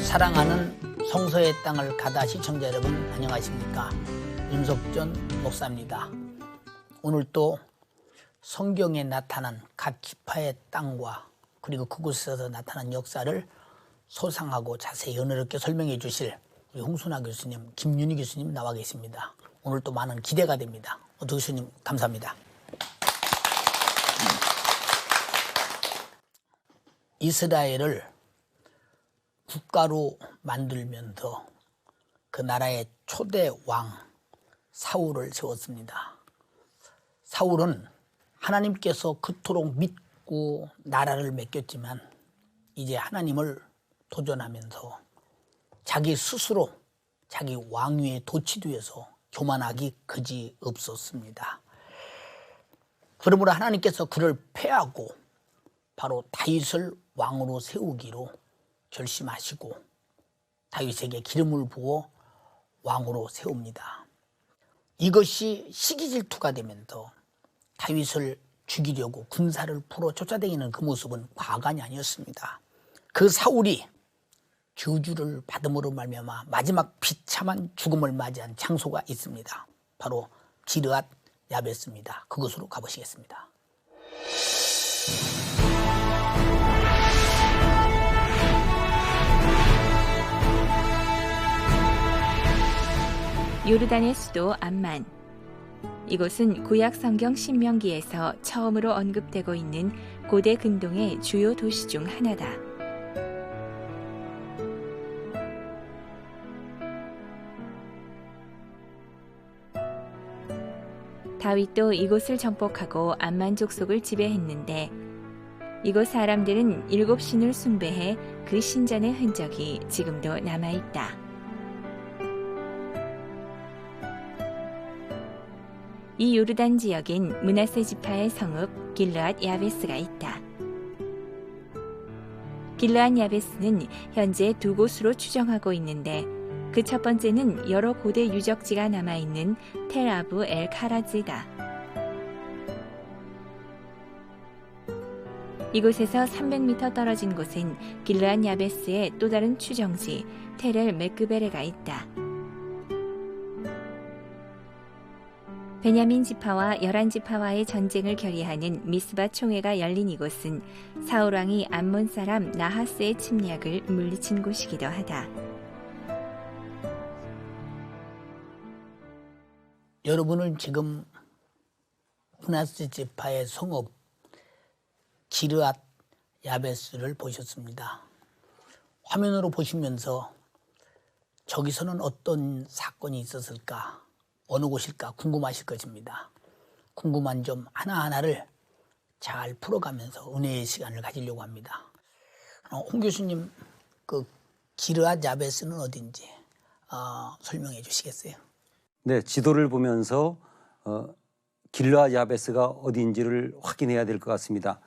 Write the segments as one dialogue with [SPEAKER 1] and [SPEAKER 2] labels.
[SPEAKER 1] 사랑하는 성서의 땅을 가다 시청자 여러분 안녕하십니까? 윤석전 목사입니다. 오늘 또 성경에 나타난 각 지파의 땅과 그리고 그곳에서 나타난 역사를 소상하고 자세히 은혜롭게 설명해 주실 우리 홍순아 교수님, 김윤희 교수님 나와 계십니다. 오늘 또 많은 기대가 됩니다. 두 교수님 감사합니다. 이스라엘을 국가로 만들면서 그 나라의 초대 왕 사울을 세웠습니다. 사울은 하나님께서 그토록 믿고 나라를 맡겼지만 이제 하나님을 도전하면서 자기 스스로 자기 왕위에 도취되어서 교만하기 그지없었습니다. 그러므로 하나님께서 그를 패하고 바로 다윗을 왕으로 세우기로 결심하시고 다윗에게 기름을 부어 왕으로 세웁니다. 이것이 시기 질투가 되면서 다윗을 죽이려고 군사를 풀어 쫓아다니는 그 모습은 과간이 아니었습니다. 그 사울이 저주를 받음으로 말미암아 마지막 비참한 죽음을 맞이한 장소가 있습니다. 바로 기르앗 야베스입니다. 그곳으로 가보시겠습니다.
[SPEAKER 2] 요르단의 수도 암만. 이곳은 구약 성경 신명기에서 처음으로 언급되고 있는 고대 근동의 주요 도시 중 하나다. 다윗도 이곳을 정복하고 암만 족속을 지배했는데 이곳 사람들은 일곱 신을 숭배해 그 신전의 흔적이 지금도 남아있다. 이 요르단 지역엔 므낫세 지파의 성읍 길르앗 야베스가 있다. 길르앗 야베스는 현재 두 곳으로 추정하고 있는데 그 첫 번째는 여러 고대 유적지가 남아있는 텔아부 엘 카라즈다. 이곳에서 300m 떨어진 곳엔 길르앗 야베스의 또 다른 추정지 텔엘 메크베레가 있다. 베냐민 지파와 열한 지파와의 전쟁을 결의하는 미스바 총회가 열린 이곳은 사울 왕이 암몬 사람 나하스의 침략을 물리친 곳이기도 하다.
[SPEAKER 1] 여러분은 지금 므낫세 지파의 성읍 기르앗 야베스를 보셨습니다. 화면으로 보시면서 저기서는 어떤 사건이 있었을까? 어느 곳일까 궁금하실 것입니다. 궁금한 점 하나하나를 잘 풀어가면서 은혜의 시간을 가지려고 합니다. 홍 교수님, 그 기르앗 야베스는 어딘지 설명해 주시겠어요?
[SPEAKER 3] 네, 지도를 보면서 길르앗 야베스가 어딘지를 확인해야 될 것 같습니다.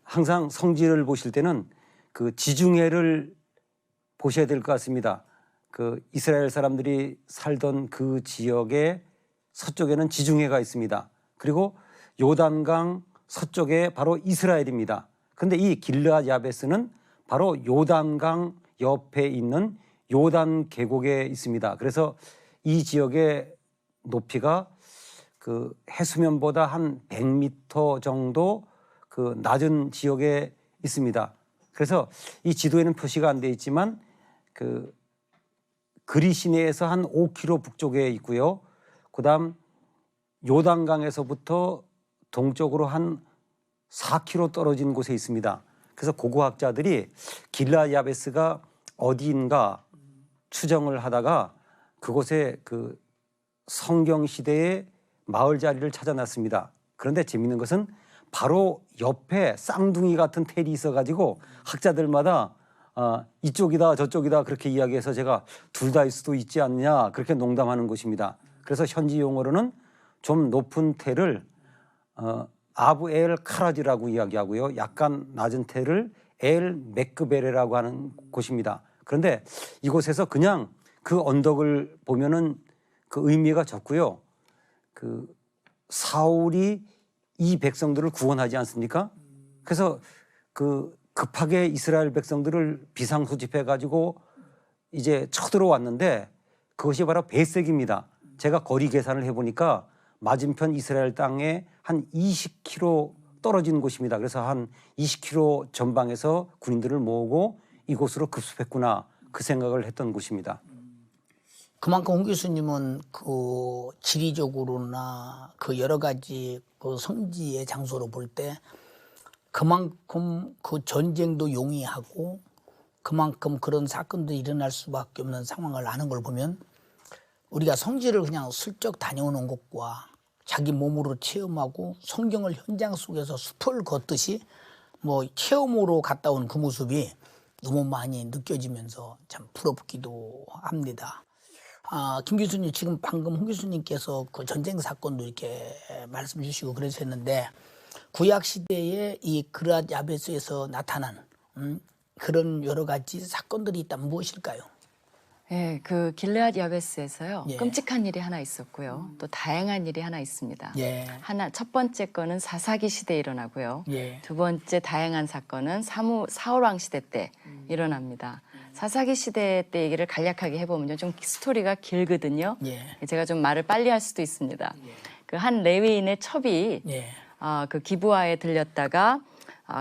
[SPEAKER 3] 항상 성지를 보실 때는 그 지중해를 보셔야 될 것 같습니다. 그 이스라엘 사람들이 살던 그 지역의 서쪽에는 지중해가 있습니다. 그리고 요단강 서쪽에 바로 이스라엘입니다. 그런데 이 길르앗 야베스는 바로 요단강 옆에 있는 요단 계곡에 있습니다. 그래서 이 지역의 높이가 그 해수면보다 한 100m 정도 그 낮은 지역에 있습니다. 그래서 이 지도에는 표시가 안 돼 있지만 그 그리 시내에서 한 5km 북쪽에 있고요. 그다음 요단강에서부터 동쪽으로 한 4km 떨어진 곳에 있습니다. 그래서 고고학자들이 길르앗 야베스가 어디인가 추정을 하다가 그곳에 그 성경 시대의 마을 자리를 찾아놨습니다. 그런데 재미있는 것은 바로 옆에 쌍둥이 같은 텔이 있어가지고 학자들마다 이쪽이다 저쪽이다 그렇게 이야기해서 제가 둘 다일 수도 있지 않냐 그렇게 농담하는 곳입니다. 그래서 현지 용어로는 좀 높은 텔을 아부 엘 카라지라고 이야기하고요. 약간 낮은 텔을 엘 메크베레라고 하는 곳입니다. 그런데 이곳에서 그냥 그 언덕을 보면은 그 의미가 적고요. 그 사울이 이 백성들을 구원하지 않습니까? 그래서 그 급하게 이스라엘 백성들을 비상소집해 가지고 이제 쳐들어왔는데 그것이 바로 베색입니다. 제가 거리 계산을 해보니까 맞은편 이스라엘 땅에 한 20km 떨어진 곳입니다. 그래서 한 20km 전방에서 군인들을 모으고 이곳으로 급습했구나 그 생각을 했던 곳입니다.
[SPEAKER 1] 그만큼 홍 교수님은 그 지리적으로나 그 여러 가지 그 성지의 장소로 볼 때 그만큼 그 전쟁도 용이하고 그만큼 그런 사건도 일어날 수밖에 없는 상황을 아는 걸 보면 우리가 성지를 그냥 슬쩍 다녀오는 것과 자기 몸으로 체험하고 성경을 현장 속에서 숲을 걷듯이 뭐 체험으로 갔다 온 그 모습이 너무 많이 느껴지면서 참 부럽기도 합니다. 김 교수님 지금 방금 홍 교수님께서 그 전쟁 사건도 이렇게 말씀 주시고 그러셨는데 구약 시대에 이 길르앗 야베스에서 나타난 그런 여러 가지 사건들이 있다면 무엇일까요?
[SPEAKER 4] 예, 그 길르앗 야베스에서요.
[SPEAKER 1] 예.
[SPEAKER 4] 끔찍한 일이 하나 있었고요. 또 다양한 일이 하나 있습니다.
[SPEAKER 1] 예.
[SPEAKER 4] 첫 번째 거는 사사기 시대에 일어나고요.
[SPEAKER 1] 예.
[SPEAKER 4] 두 번째 다양한 사건은 사울왕 시대 때 일어납니다. 사사기 시대 때 얘기를 간략하게 해보면요. 좀 스토리가 길거든요.
[SPEAKER 1] 예.
[SPEAKER 4] 제가 좀 말을 빨리 할 수도 있습니다. 그 한 레위인의 첩이
[SPEAKER 1] 예.
[SPEAKER 4] 그 기브아에 들렸다가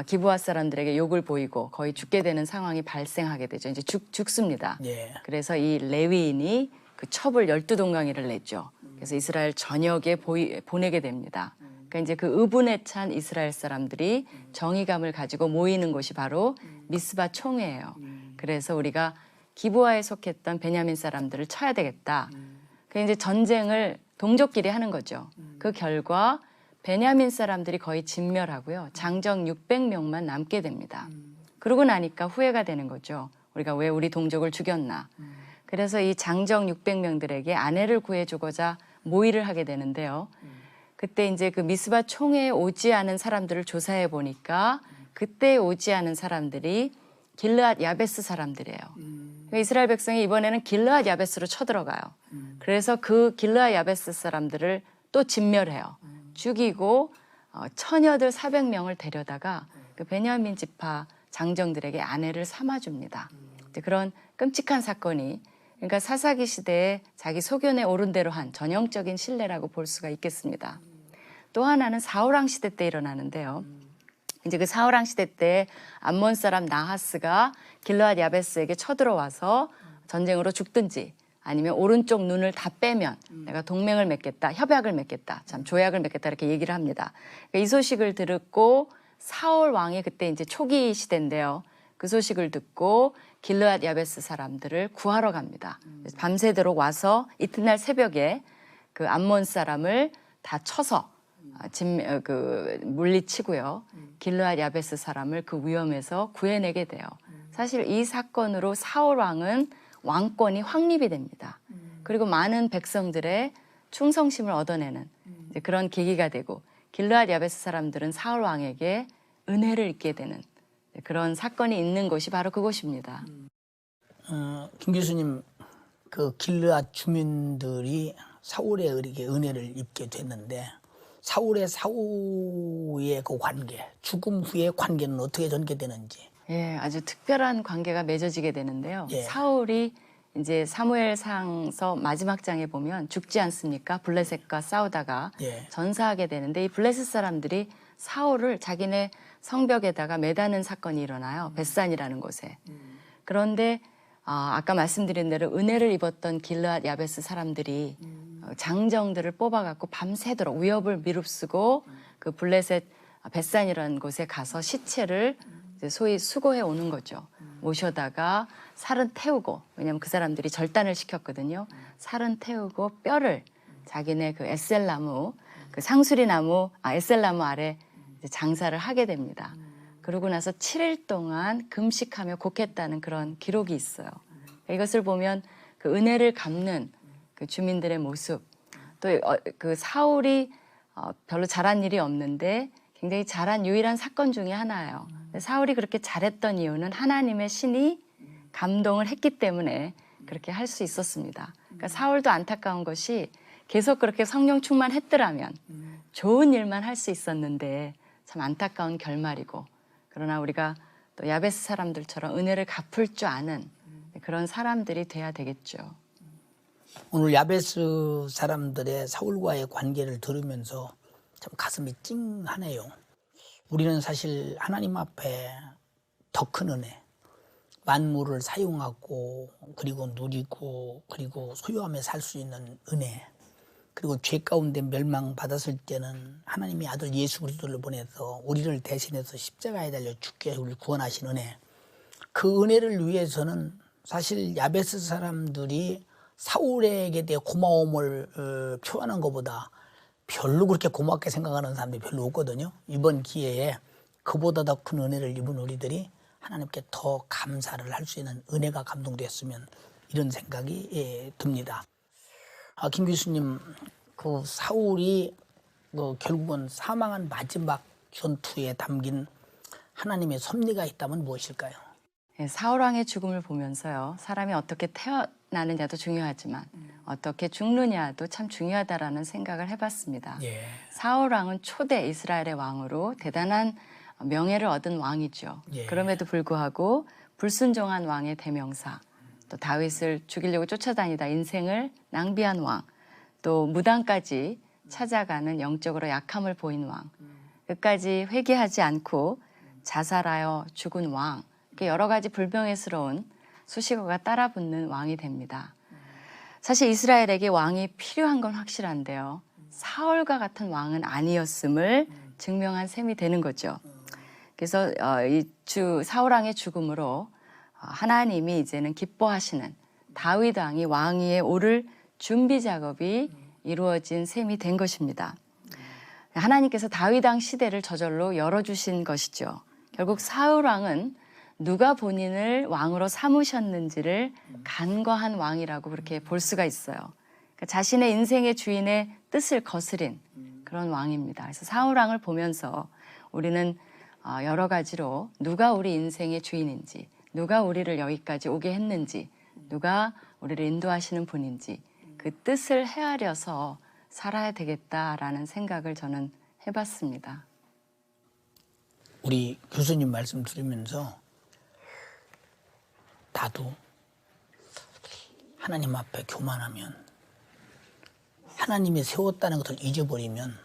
[SPEAKER 4] 기브아 사람들에게 욕을 보이고 거의 죽게 되는 상황이 발생하게 되죠. 이제 죽습니다.
[SPEAKER 1] 예.
[SPEAKER 4] 그래서 이 레위인이 그 첩을 12동강이를 냈죠. 그래서 이스라엘 전역에 보내게 됩니다. 그러니까 이제 그 의분에 찬 이스라엘 사람들이 정의감을 가지고 모이는 곳이 바로 미스바 총회예요. 그래서 우리가 기브아에 속했던 베냐민 사람들을 쳐야 되겠다. 그 이제 전쟁을 동족끼리 하는 거죠. 그 결과 베냐민 사람들이 거의 진멸하고요. 장정 600명만 남게 됩니다. 그러고 나니까 후회가 되는 거죠. 우리가 왜 우리 동족을 죽였나. 그래서 이 장정 600명들에게 아내를 구해주고자 모의를 하게 되는데요. 그때 이제 그 미스바 총회에 오지 않은 사람들을 조사해 보니까 그때 오지 않은 사람들이 길르앗 야베스 사람들이에요. 그러니까 이스라엘 백성이 이번에는 길르앗 야베스로 쳐들어가요. 그래서 그 길르앗 야베스 사람들을 또 진멸해요. 죽이고 처녀들 400명을 데려다가 그 베냐민 지파 장정들에게 아내를 삼아줍니다. 그런 끔찍한 사건이 그러니까 사사기 시대에 자기 소견에 오른 대로 한 전형적인 신뢰라고 볼 수가 있겠습니다. 또 하나는 사울왕 시대 때 일어나는데요. 이제 그 사울왕 시대 때 암몬 사람 나하스가 길르앗 야베스에게 쳐들어와서 전쟁으로 죽든지 아니면 오른쪽 눈을 다 빼면 내가 동맹을 맺겠다, 협약을 맺겠다, 참 조약을 맺겠다 이렇게 얘기를 합니다. 그러니까 이 소식을 듣고 사울 왕이 그때 이제 초기 시대인데요. 그 소식을 듣고 길르앗 야베스 사람들을 구하러 갑니다. 밤새도록 와서 이튿날 새벽에 그 암몬 사람을 다 쳐서 물리치고요. 길르앗 야베스 사람을 그 위험에서 구해내게 돼요. 사실 이 사건으로 사울 왕은 왕권이 확립이 됩니다. 그리고 많은 백성들의 충성심을 얻어내는 이제 그런 계기가 되고 길르앗 야베스 사람들은 사울 왕에게 은혜를 입게 되는 그런 사건이 있는 곳이 바로 그곳입니다.
[SPEAKER 1] 김 교수님, 그 길르앗 주민들이 사울에 이렇게 은혜를 입게 됐는데 사울의 그 관계, 죽음 후의 관계는 어떻게 전개되는지.
[SPEAKER 4] 예, 아주 특별한 관계가 맺어지게 되는데요.
[SPEAKER 1] 예.
[SPEAKER 4] 사울이 이제 사무엘상서 마지막 장에 보면 죽지 않습니까? 블레셋과 싸우다가
[SPEAKER 1] 예.
[SPEAKER 4] 전사하게 되는데 이 블레셋 사람들이 사울을 자기네 성벽에다가 매다는 사건이 일어나요. 벳산이라는 곳에. 그런데 아까 말씀드린 대로 은혜를 입었던 길르앗 야베스 사람들이 장정들을 뽑아갖고 밤새도록 위협을 미릅쓰고 그 블레셋 벳산이라는 곳에 가서 시체를 이제 소위 수거해 오는 거죠. 모셔다가 살은 태우고, 왜냐하면 그 사람들이 절단을 시켰거든요. 살은 태우고 뼈를 자기네 그 에셀나무, 그 상수리나무, 에셀나무 아래 이제 장사를 하게 됩니다. 그러고 나서 7일 동안 금식하며 곡했다는 그런 기록이 있어요. 이것을 보면 그 은혜를 갚는 그 주민들의 모습, 또 그 사울이 별로 잘한 일이 없는데 굉장히 잘한 유일한 사건 중에 하나예요. 사울이 그렇게 잘했던 이유는 하나님의 신이 감동을 했기 때문에 그렇게 할 수 있었습니다. 그러니까 사울도 안타까운 것이 계속 그렇게 성령 충만했더라면 좋은 일만 할 수 있었는데 참 안타까운 결말이고, 그러나 우리가 또 야베스 사람들처럼 은혜를 갚을 줄 아는 그런 사람들이 돼야 되겠죠.
[SPEAKER 1] 오늘 야베스 사람들의 사울과의 관계를 들으면서 참 가슴이 찡하네요. 우리는 사실 하나님 앞에 더 큰 은혜, 만물을 사용하고 그리고 누리고 그리고 소유하며 살 수 있는 은혜, 그리고 죄 가운데 멸망받았을 때는 하나님이 아들 예수 그리스도를 보내서 우리를 대신해서 십자가에 달려 죽게 우리를 구원하신 은혜, 그 은혜를 위해서는 사실 야베스 사람들이 사울에게 대해 고마움을 표하는 것보다 별로 그렇게 고맙게 생각하는 사람들이 별로 없거든요. 이번 기회에 그보다 더 큰 은혜를 입은 우리들이 하나님께 더 감사를 할 수 있는 은혜가 감동됐으면 이런 생각이 듭니다. 김 교수님, 그 사울이 결국은 사망한 마지막 전투에 담긴 하나님의 섭리가 있다면 무엇일까요?
[SPEAKER 4] 사울 왕의 죽음을 보면서요, 사람이 어떻게 태어나느냐도 중요하지만 어떻게 죽느냐도 참 중요하다라는 생각을 해봤습니다.
[SPEAKER 1] 예.
[SPEAKER 4] 사울 왕은 초대 이스라엘의 왕으로 대단한 명예를 얻은 왕이죠.
[SPEAKER 1] 예.
[SPEAKER 4] 그럼에도 불구하고 불순종한 왕의 대명사, 또 다윗을 죽이려고 쫓아다니다 인생을 낭비한 왕, 또 무당까지 찾아가는 영적으로 약함을 보인 왕, 끝까지 회개하지 않고 자살하여 죽은 왕, 여러 가지 불명예스러운 수식어가 따라붙는 왕이 됩니다. 사실 이스라엘에게 왕이 필요한 건 확실한데요, 사울과 같은 왕은 아니었음을 증명한 셈이 되는 거죠. 그래서 사울 왕의 죽음으로 하나님이 이제는 기뻐하시는 다윗 왕이 왕위에 오를 준비 작업이 이루어진 셈이 된 것입니다. 하나님께서 다윗 왕 시대를 저절로 열어주신 것이죠. 결국 사울 왕은 누가 본인을 왕으로 삼으셨는지를 간과한 왕이라고 그렇게 볼 수가 있어요. 그러니까 자신의 인생의 주인의 뜻을 거스린 그런 왕입니다. 그래서 사울 왕을 보면서 우리는 여러 가지로 누가 우리 인생의 주인인지, 누가 우리를 여기까지 오게 했는지, 누가 우리를 인도하시는 분인지 그 뜻을 헤아려서 살아야 되겠다라는 생각을 저는 해봤습니다.
[SPEAKER 1] 우리 교수님 말씀 들으면서 나도 하나님 앞에 교만하면, 하나님이 세웠다는 것을 잊어버리면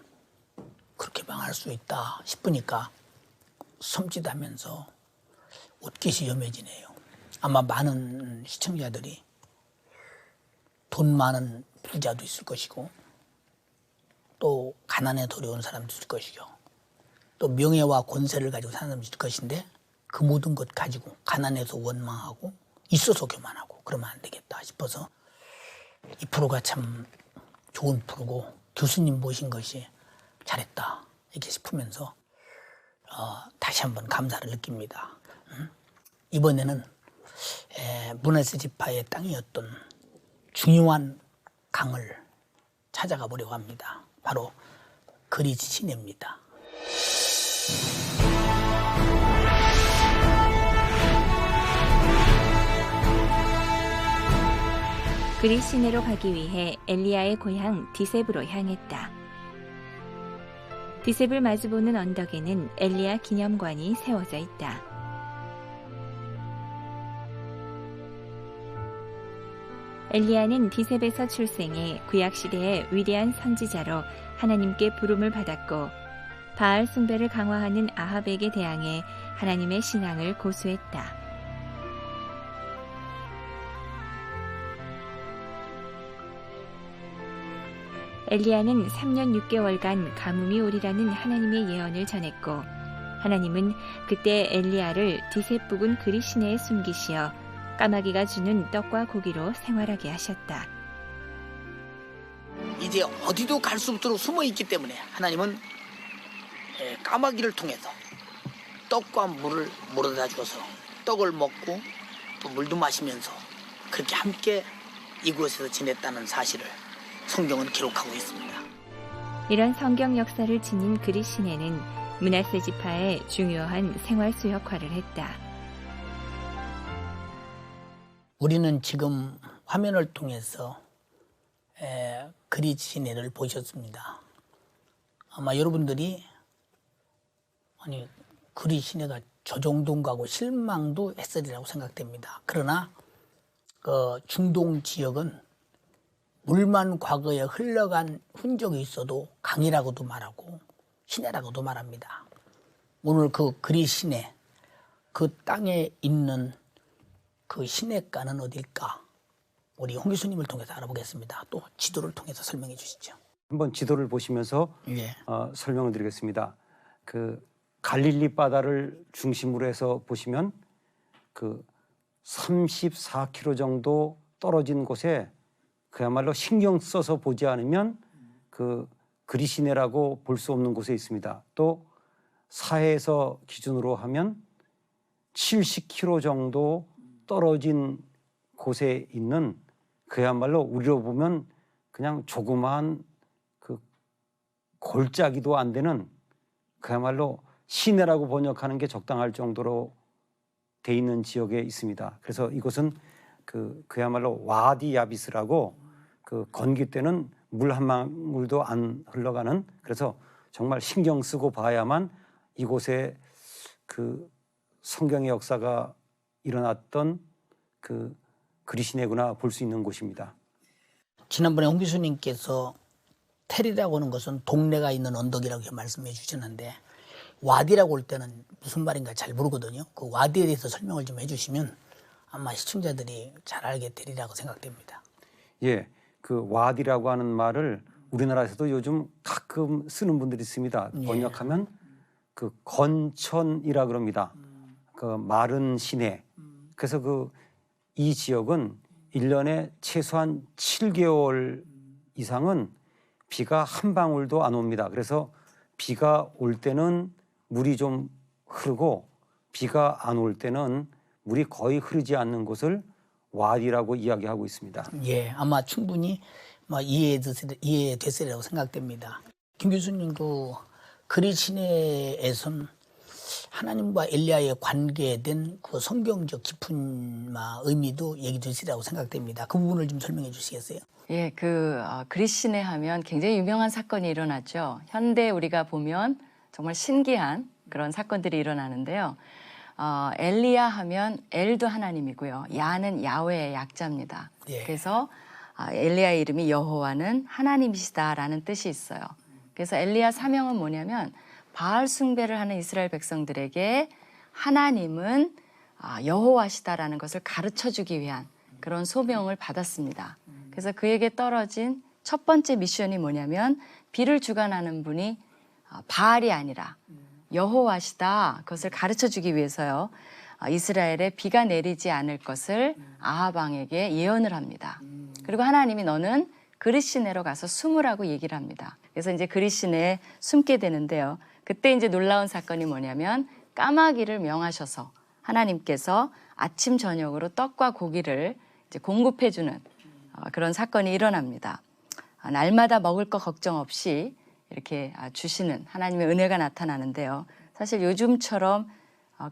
[SPEAKER 1] 그렇게 망할 수 있다 싶으니까 섬찟하면서 옷깃이 염해지네요. 아마 많은 시청자들이 돈 많은 부자도 있을 것이고, 또 가난에 도려온 사람도 있을 것이고, 또 명예와 권세를 가지고 사는 사람도 있을 것인데, 그 모든 것 가지고 가난해서 원망하고 있어서 교만하고 그러면 안 되겠다 싶어서 이 프로가 참 좋은 프로고 교수님 모신 것이 잘했다 이렇게 싶으면서 다시 한번 감사를 느낍니다. 이번에는 문하세 지파의 땅이었던 중요한 강을 찾아가 보려고 합니다. 바로 그리스 시내입니다.
[SPEAKER 2] 그리스 시내로 가기 위해 엘리야의 고향 디셉으로 향했다. 디셉을 마주보는 언덕에는 엘리야 기념관이 세워져 있다. 엘리야는 디셉에서 출생해 구약시대의 위대한 선지자로 하나님께 부름을 받았고, 바알 숭배를 강화하는 아합에게 대항해 하나님의 신앙을 고수했다. 엘리야는 3년 6개월간 가뭄이 오리라는 하나님의 예언을 전했고, 하나님은 그때 엘리야를 디셉 부근 그리스 시내에 숨기시어 까마귀가 주는 떡과 고기로 생활하게 하셨다.
[SPEAKER 1] 이제 어디도 갈 수 없도록 숨어 있기 때문에 하나님은 까마귀를 통해서 떡과 물을 물어다 줘서 떡을 먹고 또 물도 마시면서 그렇게 함께 이곳에서 지냈다는 사실을 성경은 기록하고 있습니다.
[SPEAKER 2] 이런 성경 역사를 지닌 그리스 시내는 므낫세 지파의 중요한 생활수 역할을 했다.
[SPEAKER 1] 우리는 지금 화면을 통해서 그리스 시내를 보셨습니다. 아마 여러분들이 아니 그리스 시내가 조종동가고 실망도 했으리라고 생각됩니다. 그러나 그 중동 지역은 물만 과거에 흘러간 흔적이 있어도 강이라고도 말하고 시내라고도 말합니다. 오늘 그 그리시내, 그 땅에 있는 그 시내가는 어딜까? 우리 홍 교수님을 통해서 알아보겠습니다. 또 지도를 통해서 설명해 주시죠.
[SPEAKER 3] 한번 지도를 보시면서
[SPEAKER 1] 예.
[SPEAKER 3] 설명을 드리겠습니다. 그 갈릴리 바다를 중심으로 해서 보시면 그 34km 정도 떨어진 곳에 그야말로 신경 써서 보지 않으면 그 그리시네라고 볼 수 없는 곳에 있습니다. 또 사해에서 기준으로 하면 70km 정도 떨어진 곳에 있는 그야말로 우리로 보면 그냥 조그마한 그 골짜기도 안 되는 그야말로 시내라고 번역하는 게 적당할 정도로 돼 있는 지역에 있습니다. 그래서 이곳은 그야말로 와디 야비스라고 그 건기 때는 물 한 방울도 안 흘러가는, 그래서 정말 신경 쓰고 봐야만 이곳에 그 성경의 역사가 일어났던 그 그리시네구나 볼 수 있는 곳입니다.
[SPEAKER 1] 지난번에 홍 교수님께서 텔이라고 하는 것은 동네가 있는 언덕이라고 말씀해 주셨는데 와디라고 할 때는 무슨 말인가 잘 모르거든요. 그 와디에 대해서 설명을 좀 해주시면 아마 시청자들이 잘 알게 되리라고 생각됩니다.
[SPEAKER 3] 예, 그 와디라고 하는 말을 우리나라에서도 요즘 가끔 쓰는 분들이 있습니다.
[SPEAKER 1] 예.
[SPEAKER 3] 번역하면 그 건천이라 그럽니다. 그 마른 시내. 그래서 이 지역은 1년에 최소한 7개월 이상은 비가 한 방울도 안 옵니다. 그래서 비가 올 때는 물이 좀 흐르고 비가 안 올 때는 물이 거의 흐르지 않는 곳을 와디라고 이야기하고 있습니다.
[SPEAKER 1] 예, 아마 충분히 이해됐으리라고 생각됩니다. 김 교수님, 그 그리시네에선 하나님과 엘리야의 관계된 그 성경적 깊은 의미도 얘기되시라고 생각됩니다. 그 부분을 좀 설명해 주시겠어요?
[SPEAKER 4] 예, 그리시네 하면 굉장히 유명한 사건이 일어났죠. 현대 우리가 보면 정말 신기한 그런 사건들이 일어나는데요. 엘리야 하면 엘도 하나님이고요. 야는 야훼의 약자입니다.
[SPEAKER 1] 예.
[SPEAKER 4] 그래서 엘리야의 이름이 여호와는 하나님이시다라는 뜻이 있어요. 그래서 엘리야 사명은 뭐냐면 바알 숭배를 하는 이스라엘 백성들에게 하나님은 여호와시다라는 것을 가르쳐주기 위한 그런 소명을 받았습니다. 그래서 그에게 떨어진 첫 번째 미션이 뭐냐면 비를 주관하는 분이 바알이 아니라 여호와시다, 그것을 가르쳐주기 위해서요. 이스라엘에 비가 내리지 않을 것을 아합 왕에게 예언을 합니다. 그리고 하나님이 너는 그리시네로 가서 숨으라고 얘기를 합니다. 그래서 이제 그리시네에 숨게 되는데요. 그때 이제 놀라운 사건이 뭐냐면 까마귀를 명하셔서 하나님께서 아침 저녁으로 떡과 고기를 이제 공급해주는 그런 사건이 일어납니다. 날마다 먹을 거 걱정 없이 이렇게 주시는 하나님의 은혜가 나타나는데요. 사실 요즘처럼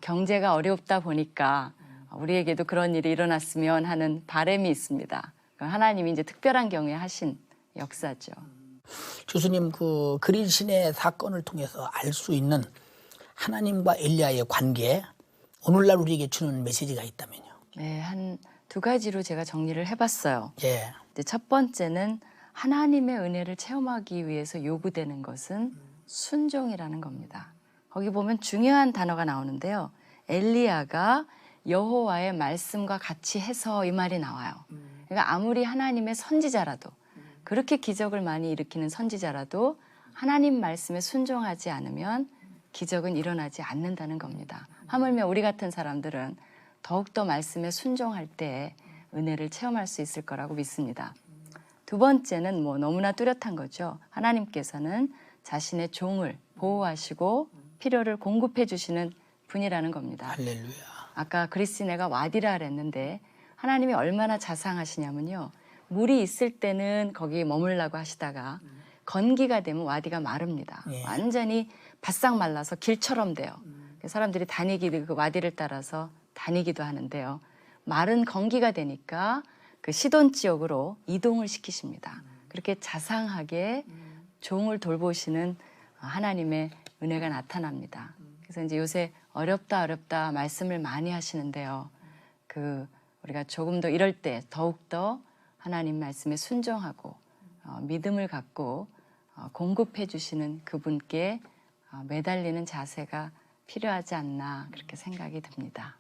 [SPEAKER 4] 경제가 어렵다 보니까 우리에게도 그런 일이 일어났으면 하는 바람이 있습니다. 하나님이 이제 특별한 경우에 하신 역사죠.
[SPEAKER 1] 교수님, 그 그리시네 사건을 통해서 알 수 있는 하나님과 엘리야의 관계, 오늘날 우리에게 주는 메시지가 있다면요?
[SPEAKER 4] 네, 한 두 가지로 제가 정리를 해봤어요.
[SPEAKER 1] 예.
[SPEAKER 4] 첫 번째는 하나님의 은혜를 체험하기 위해서 요구되는 것은 순종이라는 겁니다. 거기 보면 중요한 단어가 나오는데요. 엘리야가 여호와의 말씀과 같이 해서 이 말이 나와요. 그러니까 아무리 하나님의 선지자라도, 그렇게 기적을 많이 일으키는 선지자라도 하나님 말씀에 순종하지 않으면 기적은 일어나지 않는다는 겁니다. 하물며 우리 같은 사람들은 더욱더 말씀에 순종할 때 은혜를 체험할 수 있을 거라고 믿습니다. 두 번째는 너무나 뚜렷한 거죠. 하나님께서는 자신의 종을 보호하시고 필요를 공급해 주시는 분이라는 겁니다.
[SPEAKER 1] 할렐루야.
[SPEAKER 4] 아까 그리시네가 와디라 그랬는데 하나님이 얼마나 자상하시냐면요. 물이 있을 때는 거기 머물라고 하시다가 건기가 되면 와디가 마릅니다.
[SPEAKER 1] 예.
[SPEAKER 4] 완전히 바싹 말라서 길처럼 돼요. 사람들이 그 와디를 따라서 다니기도 하는데요. 마른 건기가 되니까 그 시돈 지역으로 이동을 시키십니다. 그렇게 자상하게 종을 돌보시는 하나님의 은혜가 나타납니다. 그래서 이제 요새 어렵다 말씀을 많이 하시는데요. 우리가 조금 더 이럴 때 더욱더 하나님 말씀에 순종하고 믿음을 갖고 공급해 주시는 그분께 매달리는 자세가 필요하지 않나 그렇게 생각이 듭니다.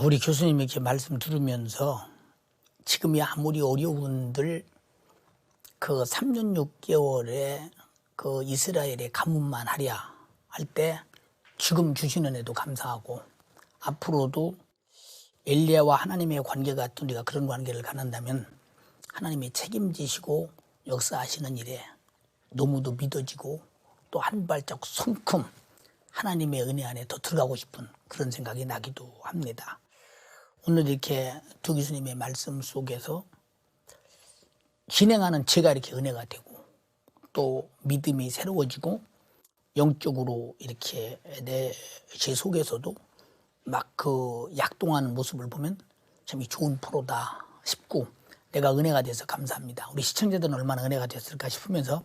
[SPEAKER 1] 우리 교수님 이렇게 말씀 들으면서 지금이 아무리 어려운들 그 3년 6개월에 그 이스라엘의 가문만 하랴 할 때 지금 주시는 애도 감사하고 앞으로도 엘리야와 하나님의 관계 같은 우리가 그런 관계를 갖는다면 하나님이 책임지시고 역사하시는 일에 너무도 믿어지고 또 한 발짝 성큼 하나님의 은혜 안에 더 들어가고 싶은 그런 생각이 나기도 합니다. 오늘 이렇게 두 교수님의 말씀 속에서 진행하는 제가 이렇게 은혜가 되고 또 믿음이 새로워지고 영적으로 이렇게 제 속에서도 막 그 약동하는 모습을 보면 참 좋은 프로다 싶고 내가 은혜가 돼서 감사합니다. 우리 시청자들은 얼마나 은혜가 됐을까 싶으면서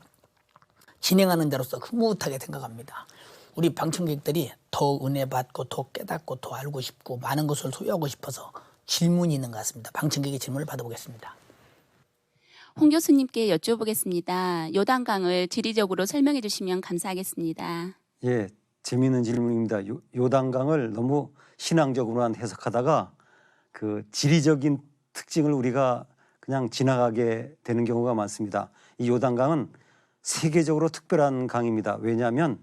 [SPEAKER 1] 진행하는 자로서 흐뭇하게 생각합니다. 우리 방청객들이 더 은혜 받고 더 깨닫고 더 알고 싶고 많은 것을 소유하고 싶어서 질문이 있는 것 같습니다. 방청객의 질문을 받아보겠습니다.
[SPEAKER 5] 홍 교수님께 여쭤보겠습니다. 요단강을 지리적으로 설명해 주시면 감사하겠습니다.
[SPEAKER 3] 예, 재미있는 질문입니다. 요단강을 너무 신앙적으로만 해석하다가 그 지리적인 특징을 우리가 그냥 지나가게 되는 경우가 많습니다. 이 요단강은 세계적으로 특별한 강입니다. 왜냐하면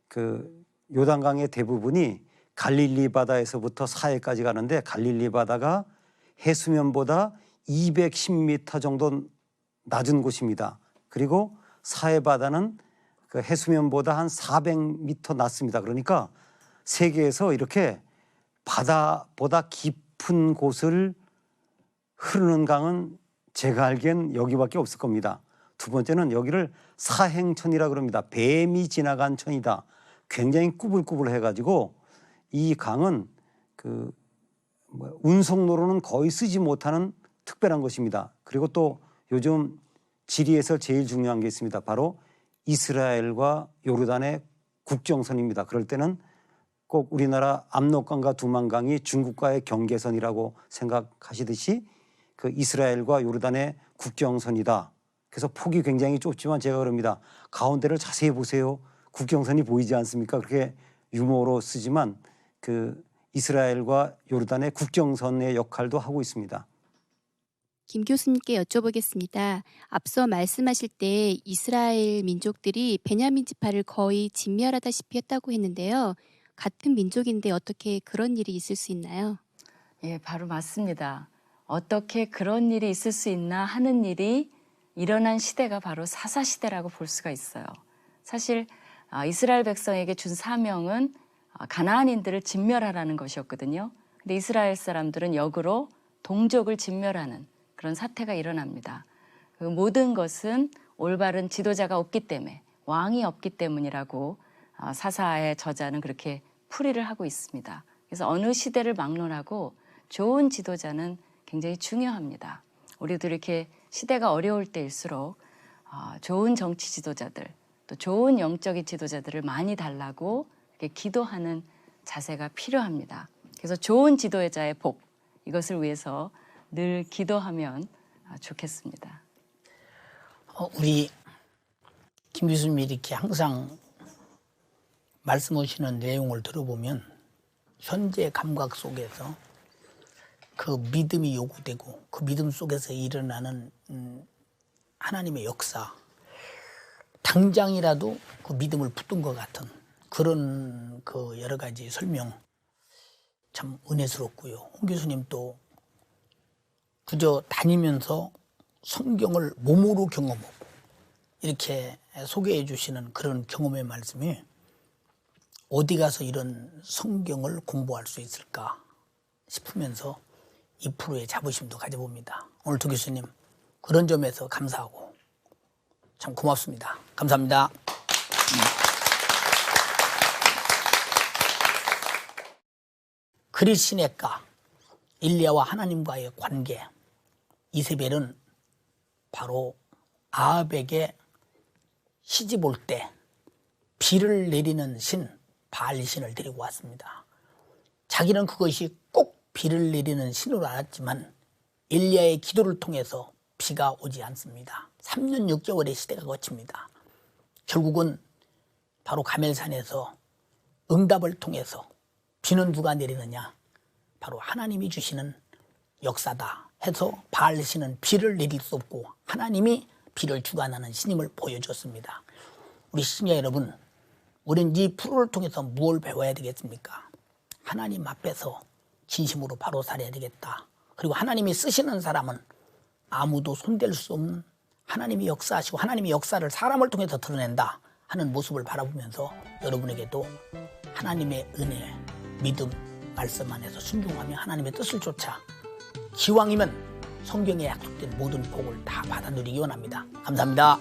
[SPEAKER 3] 그 요단강의 대부분이 갈릴리 바다에서부터 사해까지 가는데 갈릴리 바다가 해수면보다 210m 정도 낮은 곳입니다. 그리고 사해 바다는 그 해수면보다 한 400m 낮습니다. 그러니까 세계에서 이렇게 바다보다 깊은 곳을 흐르는 강은 제가 알기엔 여기밖에 없을 겁니다. 두 번째는 여기를 사행천이라 그럽니다. 뱀이 지나간 천이다. 굉장히 꾸불꾸불해가지고 이 강은 그 운송로로는 거의 쓰지 못하는 특별한 것입니다. 그리고 또 요즘 지리에서 제일 중요한 게 있습니다. 바로 이스라엘과 요르단의 국경선입니다. 그럴 때는 꼭 우리나라 압록강과 두만강이 중국과의 경계선이라고 생각하시듯이 그 이스라엘과 요르단의 국경선이다. 그래서 폭이 굉장히 좁지만 제가 그럽니다. 가운데를 자세히 보세요. 국경선이 보이지 않습니까? 그렇게 유머로 쓰지만 그 이스라엘과 요르단의 국경선의 역할도 하고 있습니다.
[SPEAKER 5] 김 교수님께 여쭤보겠습니다. 앞서 말씀하실 때 이스라엘 민족들이 베냐민 지파를 거의 진멸하다시피 했다고 했는데요. 같은 민족인데 어떻게 그런 일이 있을 수 있나요?
[SPEAKER 4] 예, 바로 맞습니다. 어떻게 그런 일이 있을 수 있나 하는 일이 일어난 시대가 바로 사사시대라고 볼 수가 있어요. 사실 이스라엘 백성에게 준 사명은 가나안인들을 진멸하라는 것이었거든요. 근데 이스라엘 사람들은 역으로 동족을 진멸하는 그런 사태가 일어납니다. 그 모든 것은 올바른 지도자가 없기 때문에 왕이 없기 때문이라고 사사의 저자는 그렇게 풀이를 하고 있습니다. 그래서 어느 시대를 막론하고 좋은 지도자는 굉장히 중요합니다. 우리도 이렇게 시대가 어려울 때일수록 좋은 정치 지도자들 또 좋은 영적인 지도자들을 많이 달라고 이렇게 기도하는 자세가 필요합니다. 그래서 좋은 지도자의 복 이것을 위해서 늘 기도하면 좋겠습니다.
[SPEAKER 1] 우리 김 교수님이 이렇게 항상 말씀하시는 내용을 들어보면 현재 감각 속에서 그 믿음이 요구되고 그 믿음 속에서 일어나는 하나님의 역사 당장이라도 그 믿음을 붙든 것 같은 그런 그 여러 가지 설명 참 은혜스럽고요. 홍 교수님 또 그저 다니면서 성경을 몸으로 경험하고 이렇게 소개해 주시는 그런 경험의 말씀이 어디 가서 이런 성경을 공부할 수 있을까 싶으면서 이 프로의 자부심도 가져봅니다. 오늘 두 교수님 그런 점에서 감사하고 참 고맙습니다. 감사합니다. 그리스네가 엘리야와 하나님과의 관계 이세벨은 바로 아합에게 시집 올 때 비를 내리는 신 바알신을 데리고 왔습니다. 자기는 그것이 꼭 비를 내리는 신호로 알았지만 엘리야의 기도를 통해서 비가 오지 않습니다. 3년 6개월의 시대가 거칩니다. 결국은 바로 가멜산에서 응답을 통해서 비는 누가 내리느냐? 바로 하나님이 주시는 역사다 해서 바알신은 비를 내릴 수 없고 하나님이 비를 주관하는 신임을 보여줬습니다. 우리 시청자 여러분, 우리는 이 프로를 통해서 무엇을 배워야 되겠습니까? 하나님 앞에서 진심으로 바로 살아야 되겠다. 그리고 하나님이 쓰시는 사람은 아무도 손댈 수 없는 하나님이 역사하시고 하나님의 역사를 사람을 통해서 드러낸다 하는 모습을 바라보면서 여러분에게도 하나님의 은혜, 믿음, 말씀 안에서 순종하며 하나님의 뜻을 쫓아 기왕이면 성경에 약속된 모든 복을 다 받아 누리기 원합니다. 감사합니다.